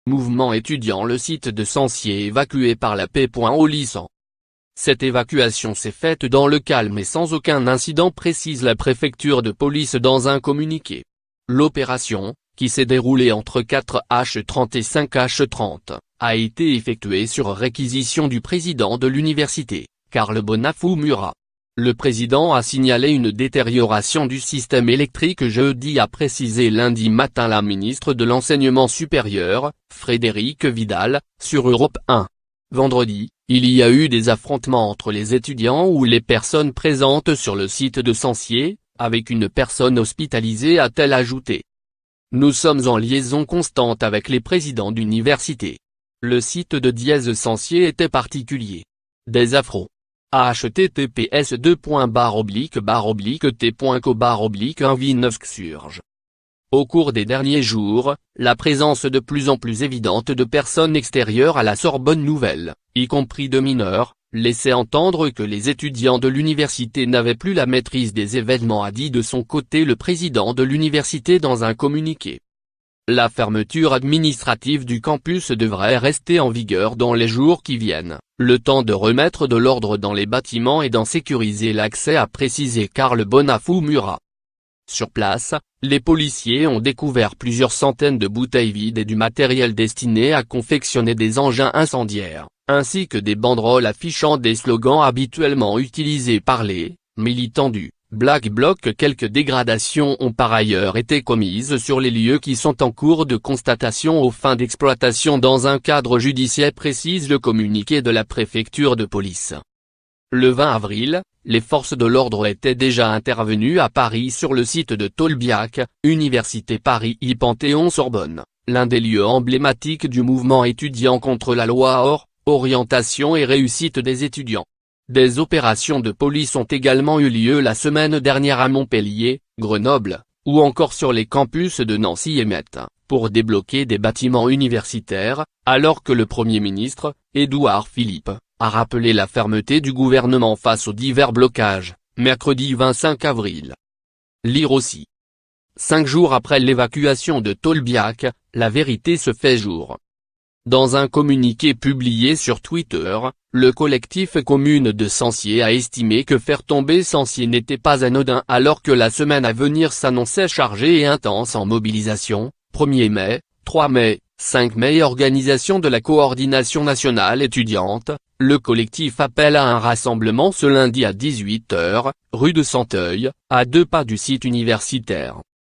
Mouvement étudiant. Le site de Sancier évacué par la paix. Au lycée. Cette évacuation s'est faite dans le calme et sans aucun incident, précise la préfecture de police dans un communiqué. L'opération, qui s'est déroulée entre 4h30 et 5h30, a été effectuée sur réquisition du président de l'université, Karl Bonafou-Murat. Le président a signalé une détérioration du système électrique jeudi, a précisé lundi matin la ministre de l'Enseignement supérieur, Frédérique Vidal, sur Europe 1. Vendredi, il y a eu des affrontements entre les étudiants ou les personnes présentes sur le site de Sancier, avec une personne hospitalisée, a-t-elle ajouté. Nous sommes en liaison constante avec les présidents d'université. Le site de Sancier était particulier. Des affronts. https://t.co/1v9surge. Au cours des derniers jours, la présence de plus en plus évidente de personnes extérieures à la Sorbonne Nouvelle, y compris de mineurs, laissait entendre que les étudiants de l'université n'avaient plus la maîtrise des événements, a dit de son côté le président de l'université dans un communiqué. La fermeture administrative du campus devrait rester en vigueur dans les jours qui viennent, le temps de remettre de l'ordre dans les bâtiments et d'en sécuriser l'accès, a précisé Karl Bonafou-Murat. Sur place, les policiers ont découvert plusieurs centaines de bouteilles vides et du matériel destiné à confectionner des engins incendiaires, ainsi que des banderoles affichant des slogans habituellement utilisés par les militants du Black Bloc. Quelques dégradations ont par ailleurs été commises sur les lieux qui sont en cours de constatation aux fins d'exploitation dans un cadre judiciaire, précise le communiqué de la préfecture de police. Le 20 avril, les forces de l'ordre étaient déjà intervenues à Paris sur le site de Tolbiac, Université Paris-Panthéon-Sorbonne, l'un des lieux emblématiques du mouvement étudiant contre la loi orientation et réussite des étudiants. Des opérations de police ont également eu lieu la semaine dernière à Montpellier, Grenoble, ou encore sur les campus de Nancy et Metz, pour débloquer des bâtiments universitaires, alors que le Premier ministre, Édouard Philippe, a rappelé la fermeté du gouvernement face aux divers blocages, mercredi 25 avril. Lire aussi. 5 jours après l'évacuation de Tolbiac, la vérité se fait jour. Dans un communiqué publié sur Twitter, le collectif Commune de Sancier a estimé que faire tomber Sancier n'était pas anodin alors que la semaine à venir s'annonçait chargée et intense en mobilisation. 1er mai, 3 mai, 5 mai. Organisation de la coordination nationale étudiante, le collectif appelle à un rassemblement ce lundi à 18h, rue de Santeuil, à 2 pas du site universitaire.